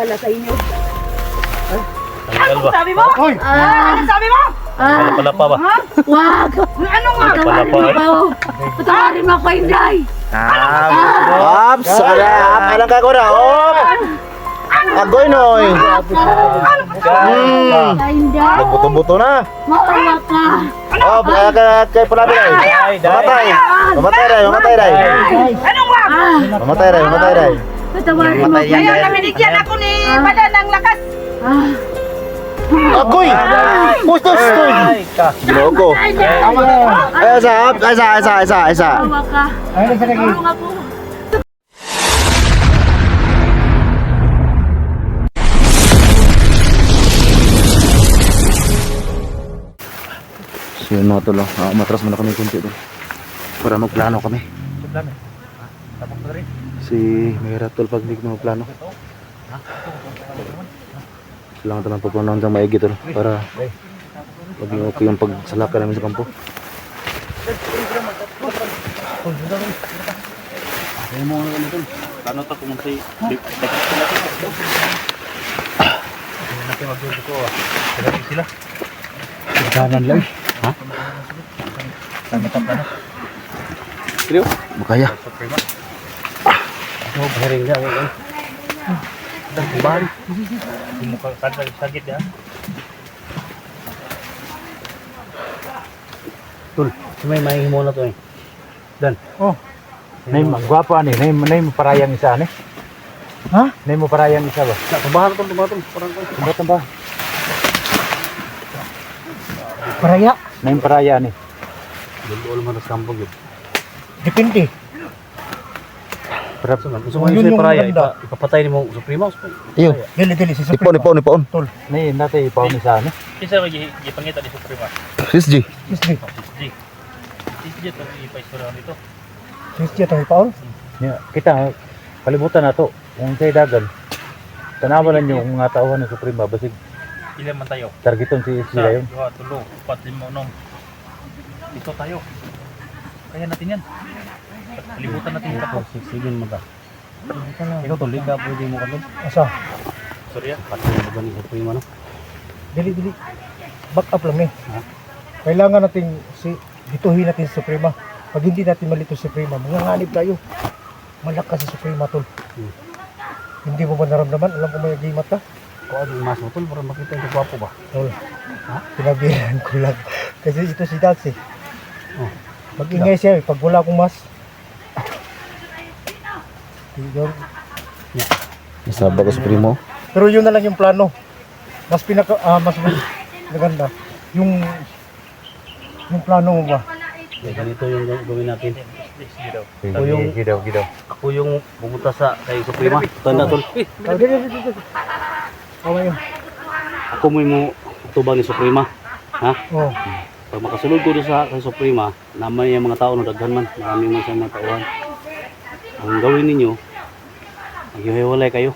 Wala sa inyo. Tanggal ba? Sabi mo? Hoy! Ano sabi mo? Pala pa ba? Wag! Ano nga? Pala pa eh. Patawarin mo ako, Inday! Ops! Alang ka ko na! Ops! Agoy noy! Inday! Nagbuto-buto na! Maawa ka! Oh, kay Pulabi ray! Mamatay! Mamatay ray! Mamatay ray! Anong wag? Mamatay ray! Mamatay ray! Patawarin mo ako. Ayaw na binigyan ako ni Bada ng lakas. Agoy! Bustos! Ginoko! Ay, isa! Maawa ka. Tulong ako. So yun mga tol, matras muna kami kunti doon para magplano kami. Si Mayra tol pag hindi ko magplano. Kailangan talang paplanohan sa maigi tol para maging okay yung pagsalaka namin sa kampo. Ay mo ano tol. Plano ta kung say natin magduduko ko ah. Sila. Kanan lang. Ha? Plano ta plano. Seryo? Makaya. Oh, baharing na ako. Dan bahari. Muka sakit ya. Tul, may mahimo na to eh. Dan. Oh. Nay magwapo ani, nay mo parayang isa ani. Ha? Nay mo parayang isa ba? Tubahan to parang ko. Sumbatan ba? Paraya. Nay mo paraya ani. Dulu man sa kampong yun. Depende. Perap sa gusto mo yung paraya ipapatay mo Supremo. Iyo. Dili si Ipon. Tol. Nay natay ipaw ni sa ani. Kisa gipangita ni Supremo. Sisji. Sisji to ipaisura nito. Siya tayo paul. Kita kalibutan na to. Kung say dagan. Tanawa lang yung mga tauhan ng Suprema basig Ilan man tayo? targeton si sila yun. 2, 3, 4, 5, 6. Ito tayo. Kaya natin yan. Kalibutan natin yung kapag. Sige mo ta. Ikaw tuloy ka pwede mo kalun. Asa? Sorry ah. Pati na ba ni Supremo no? Dili. Back up lang eh. Kailangan natin dituhin natin si Suprema. Pag hindi natin malito si Suprema, manganganib tayo. Malakas si Suprema tol. Hindi mo ba naramdaman? Alam ko may agimat ka? Kung ano yung mas mo tol para makita yung gwapo ba? Tol. Sinabihan ko lang. Kasi ito si Dax eh. Mag-ingay siya eh. Pag wala akong mas. Isaba ko sa primo. Pero yun na lang yung plano. Mas mas maganda. Yung plano mo ba? Ganito yung gawin natin. Gidaw. Ako yung pumunta sa kay Suprema. Tanda tol. Dito. Tama yun. Ako mo tubang ni Suprema. Ha? Oh. Pag makasulod ko doon sa kay Suprema, namay yung mga tao na daghan man, marami man sa mga tauhan. Ang gawin ninyo, maghihiwalay kayo.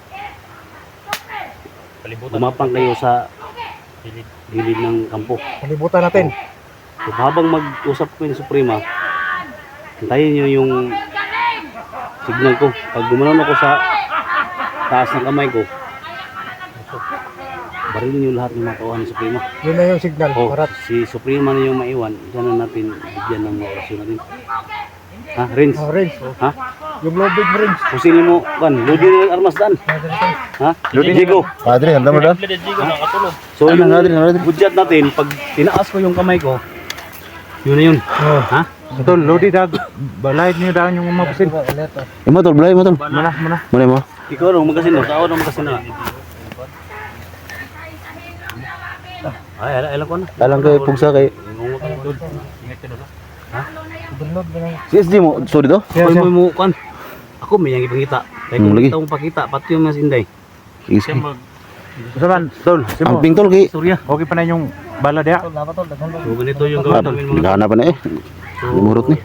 Gumapang kayo sa gilid ng kampo. Palibutan natin. So, habang mag-usap ko ni Suprema, hintayin nyo yung signal ko. Pag gumanon ako sa taas ng kamay ko, barilin nyo lahat ng mga tauhan ni Suprema. Yun na yung signal. Oh, Para si Suprema na yung maiwan, dyan na natin bigyan ng mga orasyon natin. Ha, Rins? range. Ha? Yung low big range. Pusingin mo, kan, lodi na armas dan. Ha? Lodi Diego. Padre, handa mo doon? So yung budget natin, pag tinaas ko yung kamay ko, yun na yun. Oh. Ha? Tol, loaded dag. Balay niyo daw yung mga pusin. Imo tol, blay mo tol. Mana. Muna mo. Ikaw nung magasin, tao nung magasin na. Ay, alam ko na. Alang kay pugsa kay Ha? Download ba lang? si SG mo. Sorry to. Kung mo kan, ako may yang ipangita. Kaya kung lagi. kita mong pakita, pati yung mas inday. SG. Usaban, tol. Ang ping tol kay Surya. Okay pa na yung bala dia. So ganito yung gawin namin mga. Gana pa na eh. Lumurot ni.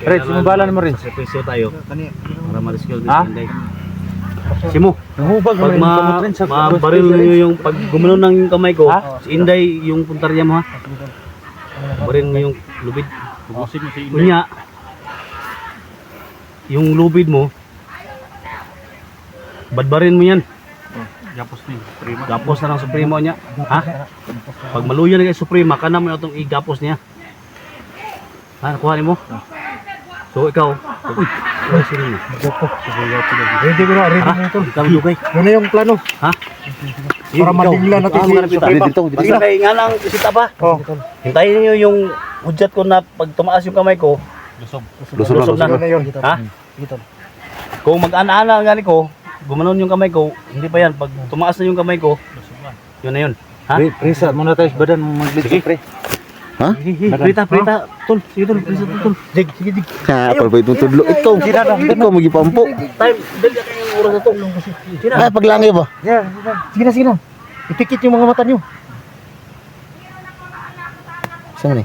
Red, sino bala mo rin? Servisyo tayo. Para ma-rescue Ha? ni inday. Simo. Nahubag Pag mabaril nyo yung pag gumano ng kamay ko, si Inday yung puntarya mo ha. Baril mo yung lubid. Kunya, yung lubid mo, badbarin mo yan. Gapos ni Suprema. Gapos na ng Supremo niya. Ha? Pag maluya na kay Suprema, kana mo itong igapos niya. Ha, nakuha mo? So ikaw, uy, sino mo? Ready ko na, ready na ito. Ikaw lugay. Yun na yung plano. Ha? Para mabigla natin si Suprema. Basta kay nga lang isita ba? Oh. Hintayin niyo yung hudyat ko na pag tumaas yung kamay ko, lusog na. Yun na yun. Ha? Kung mag-ana-ana nga ko, gumanon yung kamay ko, hindi pa yan. Pag tumaas na yung kamay ko, yun na yun. Ha? Prisa muna tayo sa badan mag-glitch pre. Ha? Prita, tol. Sige tol, prisa tol. Jig, sige, jig. Ha, palbay itong tudlo. Ikaw, ikaw magipampo. Time, dali kayo yung oras na to. Ay, paglangi ba? Yeah, sige na, sige na. Ipikit yung mga mata nyo. Saan ni?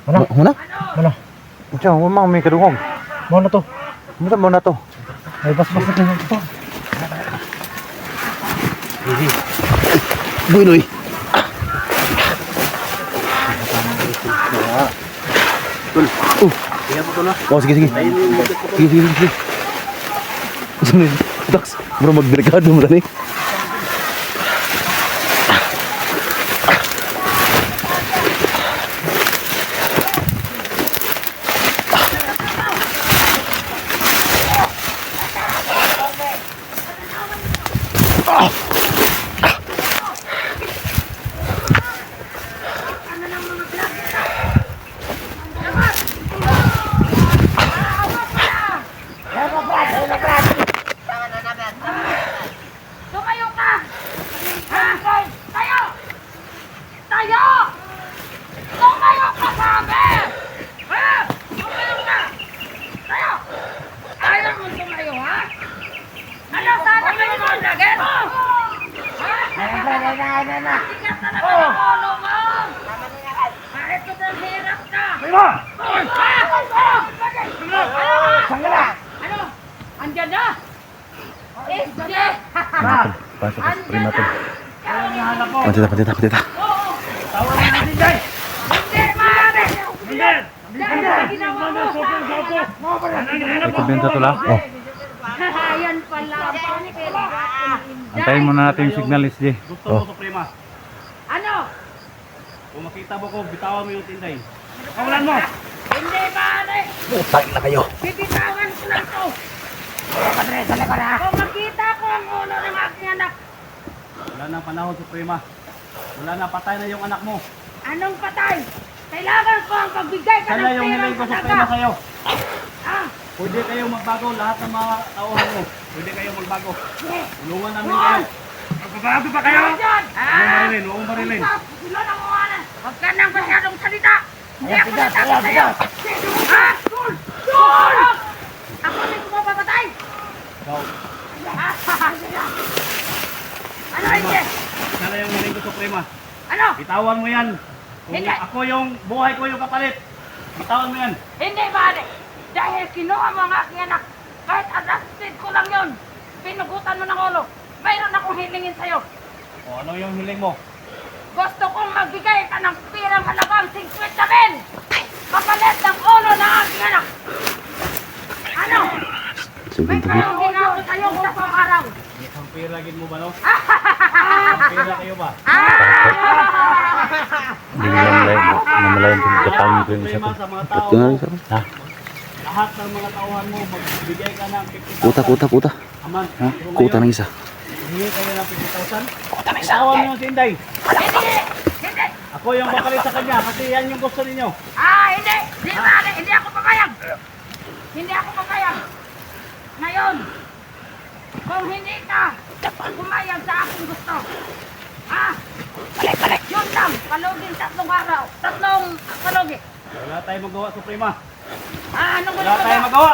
Mana? Muna? Mana? Diyan, mamang may kadungog. Mau na to. Muna na to. Ay, bas-bas na kayo ito. Buinoy. Kaya po tol. Oh, sige. Sige. Dax, bro magdelikado mo rin eh. Tumayo ka! Ha? Tayo! Tayo! Tumayo ka sabi! Ha? Tumayo ka! Tayo! Tayo mo tumayo, ha? Ano sana kayo mo lagin? Ha? Tigas na naman ang ulo mo! Bakit ko na hirap ka? Ha? Ano? Andyan na? Isde! Pasok sa prima to. Ano? Pantita. Hindi, maaari! Hindi! Dahil ginawa mo! May kumbento to lang. Oh. Yan pala. Antayin muna natin yung signal SJ. Gusto mo Suprema. Ano? Kung makita mo ko, bitawan mo yung tinday. Kawalan mo! Hindi maaari! Putang na kayo. Bibitawan ko lang to! Kung makita ko ang ulo ng aking anak, Wala nang panahon Suprema. Wala na, patay na yung anak mo. anong patay? Kailangan ko ang pagbigay ka Sana ng yung perang hiling ko Suprema halaga. sa'yo. Ah, Pwede kayo magbago lahat ng mga tauhan mo. Pwede kayo magbago. sige. Tulungan namin kayo. Magbabago pa kayo? Diyan! Ah! Huwag marilin. Sila na mo ano? Huwag ka nang masyadong salita! Hindi ako natakot sa'yo! Ha? Sul! Sul! Ako din kumapapatay! Ikaw, Ano hindi? sana yung hiling ko Suprema. Ano? Bitawan mo yan. Kung Hindi. ako yung buhay ko yung kapalit, bitawan mo yan. Hindi ba? Dahil kinuha mo ang aking anak, kahit adopted ko lang yun, pinugutan mo ng ulo, mayroon akong hilingin sa'yo. O ano yung hiling mo? Gusto kong magbigay ka ng pirang halagang 50 mil! Kapalit ng ulo ng aking anak! Ano? May kalungin ako sa'yo sa pang-araw! Isang pira gid mo ba no? Isang pira kayo ba? Hindi namalayan kung katawin ko yung isa Suprema to. sa mga tao Ito nga mo, isa to. Ha? lahat ng mga tauhan mo, magbigay ka ng 50,000. Kuta. Aman, Ha? kung Kuta ngayon, ng isa. Hingi kayo ng 50,000. Bitawan mo yung sinday. Hindi! Hindi! Ako yung bakalit sa kanya kasi yan yung gusto ninyo. Hindi! Hindi ako papayag! Hindi ako papayag! Ngayon, kung hindi ka pumayag sa aking gusto, balik! Yun lang! Palugin 3 araw! 3 palugi! Wala tayong magawa, Suprema. Anong Wala tayong magawa.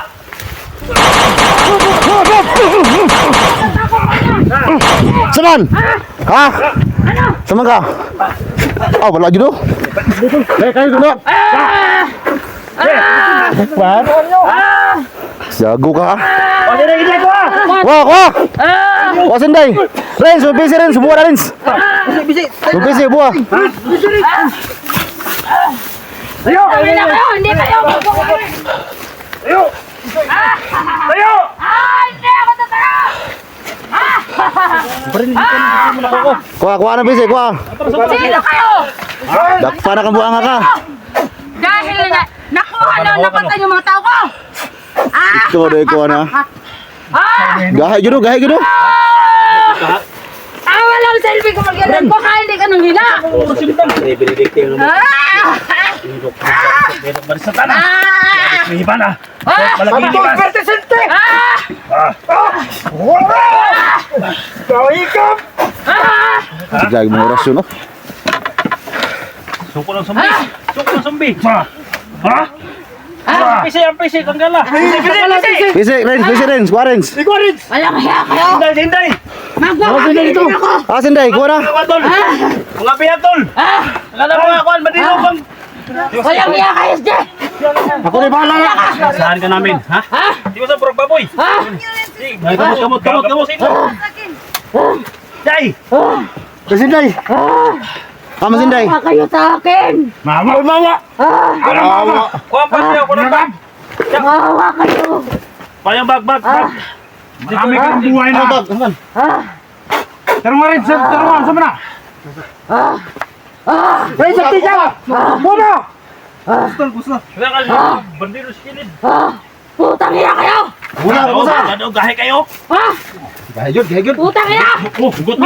Saman! Ha? Ano? Saman ka? Oh, wala dito. Kayo dito. Jago ka ha? Wah! Wah, Senday! Rens, mabisi Rens, buah na Rens! Mabisi, buah! Hindi na kayo! Hindi kayo! Tayo! Tayo! Hindi ako tatayo! Kuha na bisi, kuha. Sino kayo? Dakpa na kang buanga ka. Dahil na nakuha na napatay yung mga tao ko. Ito dahil kuha na. Gahay gino, gahay gino. Tawa lang selfie ko mag-ilan ko kaya hindi ka nang hila. Benedictine naman. Barisatan na. Hiba na. Malaki hiba. Lagi mo orasyon, no? Sungko ng zombie. Sungko ng zombie. Ha? Ang PC, kanggala. Bisi, Rens, kuha Rens. Walang hiya kayo. Hinday. Magwawagin din ako. Sinday, kuha na. Tol. Mga piyatol. Akala mo nga, kuhan, madino kang... Walang hiya kayo, Jay. Ako na bahala na. Saan ka namin, ha? Di mo sa burog baboy. Kamot. Day! Sinday. Kama Sinday. Wala kayo sa akin. Mama! Kuhan pa siya, kuhan pa. Wawa kayo. Payang bag. Kami kang buhay na. Tarungan rin, tarungan, sama na. Hey, sakti ka! Muna! Bandero si Kilid. Putang hiya kayo. Gano'ng gahe kayo? Gahay yun. Putang hiya. Hugot mo!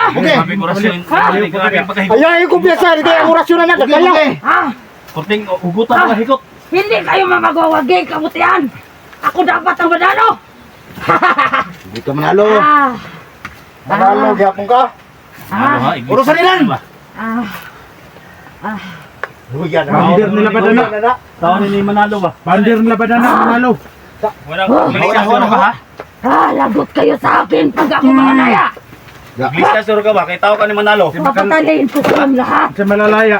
Okay. Sabi ko rasyon. Ayaw yung kumpiyansa, hindi kaya orasyon na nagkaya. Kunting hugutan mga hikot. Hindi kayo mamagwawagi kabutihan. Ako dapat ang manalo. Hindi ka manalo. Manalo, gyapon ka. Urusan nilan. Bandir nila ba na? Taon ni Manalo ba? Bandir nila ba na? Manalo. Wala ka ha? Lagot kayo sa akin pag ako manaya. Iglis ka ka ba? Kaya tao ka ni Manalo. Papatalayin ko ang lahat. Sa malalaya.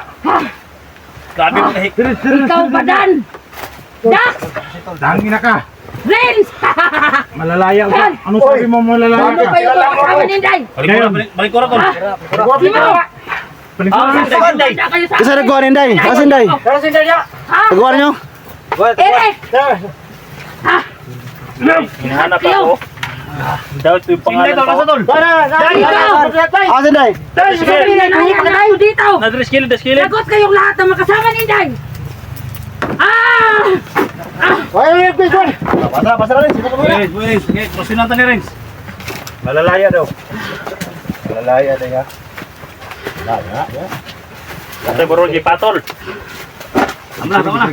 Grabe mo kahik. Ikaw ba, Dan? Dax! Dangin na ka. Renz! Malalaya ka. Ano sabi mo malalaya Ano ka? kayo sa kasama ni Inday? Balik ko rakon. Di mo! Inday. Kayo sa Kasi nagkuha rin Day. Sinday. Ha? Nagkuha nyo. Eric! Hinahanap ako. Daw ito yung pangalan ko. Sinday. Nahiya na tayo dito! Nadres kilid. Lagot kayong lahat ng makasama ni Inday! Basta rin. Wait. Okay, prosin natin ni Renz. Malalaya daw. Ate Borol, patol. Amla, tama na.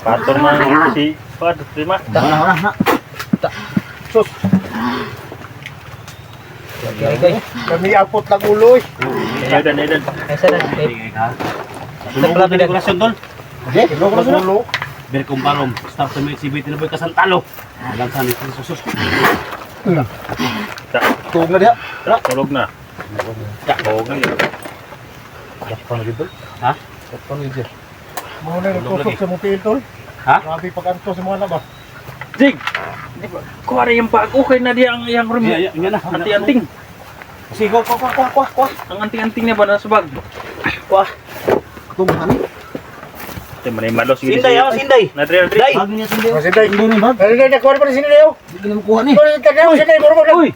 Patol man si Pad, lima. Kami apot ng uloy. Edan. Tulungan natin yung kurasyon, Tol. Ulo. Bir kumbarom, start sa may exhibit na boy kasantalo. Alam sa ni susus. Tulog na diya. Tulog na. Tulog na. Ha? Muna yung tusok sa mupil, tol. Ha? Grabe pag-anto sa mga labas. Jig. Kuha rin yung bag. Okay na diya ang room. Yan na. Anting-anting. Sige, kuha. Ang anting-anting niya ba na sa bag? Kuha. Tumuhan. Ito man yung malo. Sinday. Nadre. Bag niya Sinday. Sinday. Sinday, nakuha pa rin sinday. Hindi na makuha ni. Sinday, buro. Uy!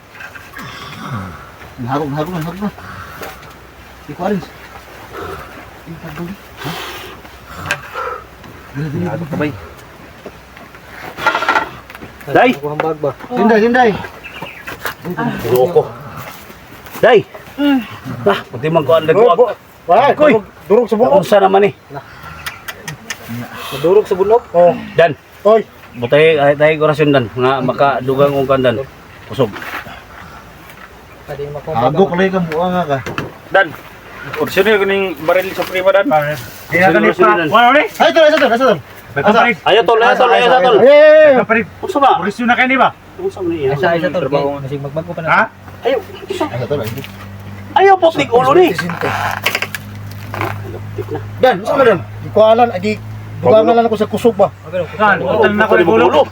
Nahagog na. Di kuha rin. Sabay. Day! Sinday. Loko. Day! Pati man ko ang nagkuha. Koy, durog sa bunok. Unsa naman eh. Durog sa bunok. Oh. Dan! Koy. Butay tayo korasyon dan. Nga makadugang kong kandan. Kusog. Agok lang kang buanga ka. Dan! Korasyon yun yung baril sa prima dan. Kinaganit pa. Wala ulit. Ay, tol. Nagpaparit. Ayaw tol. Hey! Nagpaparit. Unsa ba? Purisyo na kayo di ba? Unsa man iya? Isa tol. Kasi magbago pa na. Ha? Ayaw. Ay, tol. Ayaw putik ulo ni. Dan, saan ba dan? Di ko alam, di dugangan ako sa kusog ba? Saan? Utan na ako ni Bulo.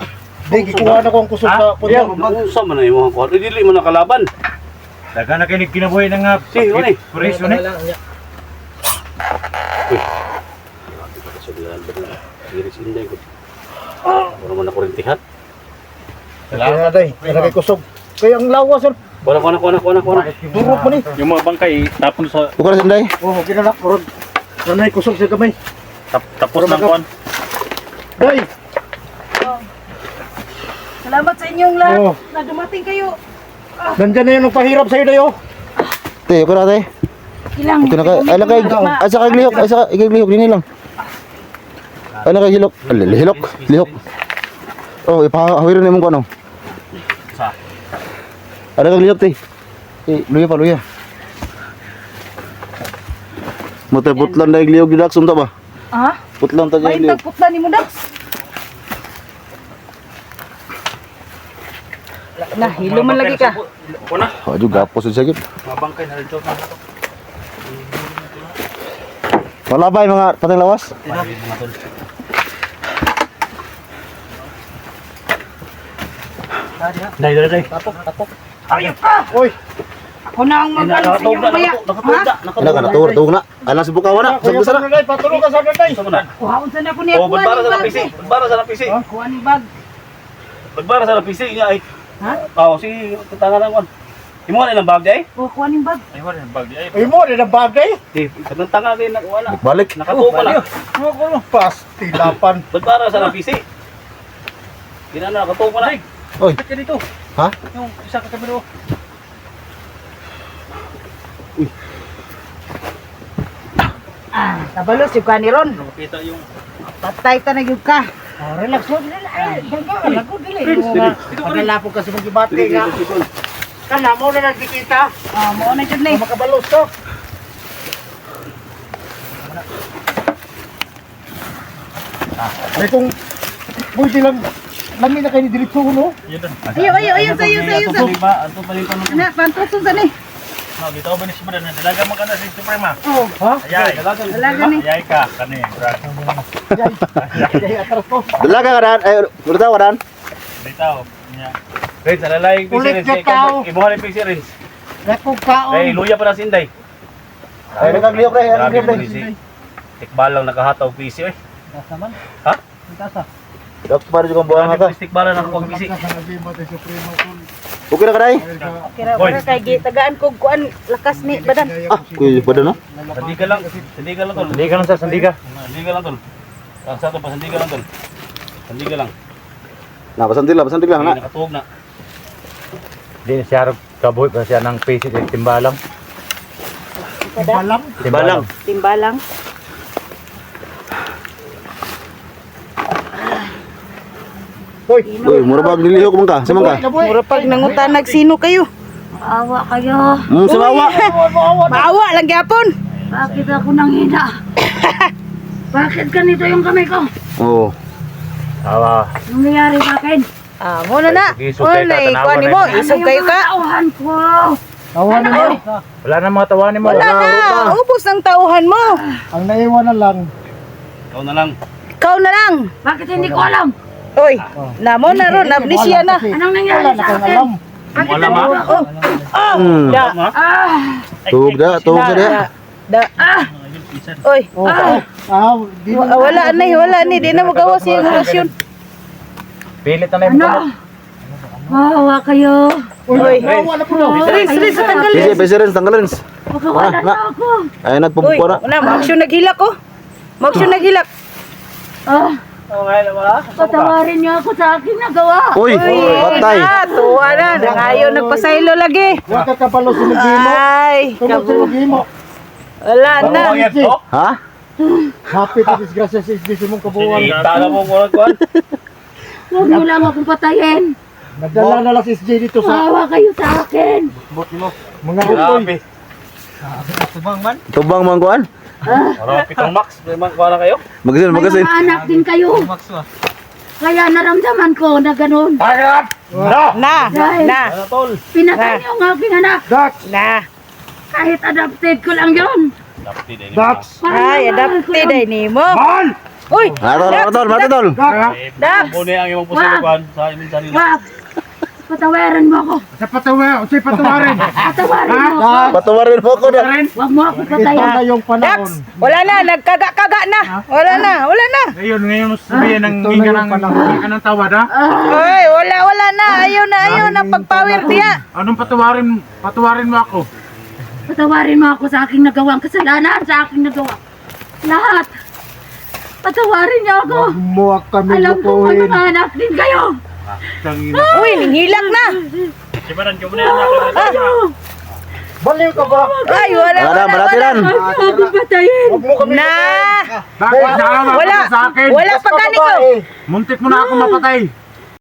Di gikuha na ko ang kusog sa puntang. Unsa man yung mga kuha? Dili man nakalaban. Daga na kayo kinabuhay ng Si, ano eh? purisyo ni. naman na kurintihan. Kaya day, nalagay kusog. Kaya ang lawas sir. Kuha na. Durog mo ni. Yung mga bangkay, tapon sa Bukan sa Inday. Oh, ginalak ko ron. Nanay kusog sa gamay. tapos ng kuwan. Day. Salamat sa inyong lahat Oh. na dumating kayo. Nandyan na yung nagpahirap sa'yo day oh. Te, okay na te. Ilang Okay na kay. Ay na kay. Ay sa kay lihok. Ay sa kay lihok dini lang. Ay na kay hilok. Lihok. Oh, ipahawirin mo ko ano. Sa. Ada kag lihok te. Luya pa luya. Mata putlan daig lihok didak sumta ba? Ah? Putlan ta May daig lihok. tagputlan ni mo, Dax. Nah, hilo man lagi ka. Kuha na. Oh, juga gapos sa sakit. Mga bangkay na rin ito. Wala ba yung mga patay lawas? Day. Ayop ka! Oy, Ako na ang mag-alis sa inyo mamaya. Ha? Ina ka natuwag na. Alang si bukawa na. kaya Sabi sa sana. day, patulong ka sa day. Kuhaon sa na ko niya. Oh, bagbara sa napisi. Bagbara sa napisi. Kuha ni bag. Bagbara sa napisi niya ay. Ha? Oo, si tangan naman. Imo na ilang bag day? O, kuha ni bag. Ay, wala yung bagay. Ay mo, din ang bagay. Eh, kadang tanga din nakuha na. Balik. Nakatuwa na. Pastilapan. Bagbara sa napisi. Ginana nakatuwa na. Oy. Ka dito. Ha? Yung isa ka kami doon. Tabalos yung kaniron. Makita yung... Patay ta na yun ka. Oh, relax mo. Ay, lago dili. Magalapog ka sa mga bati nga. Kana mo na nagkikita. Mo na dyan na eh. Makabalos to. Ay kung pwede lang lami na kayo ni diretso no? Yan doon. Ayaw, sayo. Diba? Ato pa rin tanong. Ana, pantoso sa ni. No, dito ba ni Simadan? Dalaga mo ka na sa Suprema. Oh, Ha? Ayay. alaga ni. Ayay ka. Kani. Brad. Ay, atras ko. Dalaga ka dan. Ay, beritaw ka dan. Dito. Nya. Rins, alalayang pisi Ulit Rins. ka tao. Ibuhan yung pisi Rins. Lakog kaon. Ay, luya pa na sinday. Ay, nagkagliyok pre. Grabe yung pisi. Tikbalang nakahataw pisi eh. Ha? Dapat pa rin yung buang Grabe ka. yung tikbalang nakakawag pisi. Okay na ka day? Kira kay tagaan kog kuan lakas ni badan. Ah, kuy pada no? Sandiga lang. Sandiga lang tol. Sandiga lang sa sandiga. Sandiga lang tol. Ang sa ito pa sandiga lang tol. Sandiga lang. Nah, pasantil lang Ay, na. nakatuwag na. Di siya kabuhi pa siya ng pisi at timbalang. Balam. Balang. Timbalang. Hoy. Uy, mura bag nilihok man ka. Sa man ka? Mura pag nangutanag sino kayo. Awa kayo. Sumawa. Maawa lang gyapon. Bakit ako nanghina? Bakit ganito yung kamay ko? Oh. Awa. Anong nangyari sa akin? Mo na na. Isog kayo ka, tanawan kuan mo, na isog kayo ka. Tauhan ko! Awan mo. Wala na mga tawanin mo. Wala na. Ubos ng tauhan mo. Ang naiwanan lang. Ikaw na lang. Ikaw na lang. Bakit hindi ko alam? Oy, namo na ron, amnesia na. Anong nangyari Wala na sa kang akin? alam. Bakit Wala, nandito ma. ako? Da. Ah! Tug sa dia. Da. Oy, Oh, di mo wala ni, di na magawa sa iyong relasyon. Pilit na yung Ano? Mahawa kayo. Oy, Awan na po no. Riz, tanggal. Pisi rin, tanggalin. Magkawala na. na ako. Ay, Uy, nagpupukwa na. una, mag-action naghilak ko. Mag-action naghilak. Ah, patawarin niyo ako sa aking nagawa. Uy, patay. Tuwa na, nangayon nagpasaylo lagi. Wa ka kabalo sa naghimo. Ay, Tungod sa naghimo. wala na. Ha? Happy to disgrasya sa isbisi mong kabuuan. Tala mo kuhan. Huwag niyo lang akong patayin. Nadala na lang si SJ dito sa Mahawa kayo sa akin. mga utoy. Tubang man kuan? Para pitong max. Kuha na kayo. Magasin, May magasin. mga anak din kayo. Kaya naramdaman ko na ganun. Na. Ano tol? Pinatay niyo ang aking anak. Dax! Na. Kahit adopted ko lang yon. Dapat din. Dax! Ay, adapted ay nimo. Uy, Matol. Dap. Muna ang imong puso kuhan sa imong sarili. Wag! Patawarin mo ako. Patawarin. Patawarin mo ako. Patawarin mo ako na. Huwag mo ako Ito patayin. na yung panahon. Wala na, nagkaga-kaga na. Wala na. Ngayon mo sabihin ng Ito na yung panahon. ng tawad ha? Ay, wala na. Ayaw na pagpawir tiya. Anong patawarin mo ako? Patawarin mo ako sa aking nagawang kasalanan, sa aking nagawa. Lahat. Patawarin niyo ako. Huwag mo kami Alam ko lukuhin. mga anak din kayo. Uy, ninghilak na. Baliw ka ba? Ay, wala. Wala na, malatiran. Huwag mo ako patayin. Huwag mo kami Na. Bakit? Nakama Wala. ka sa akin? Wala pa gani ko. Muntik mo na ako mapatay.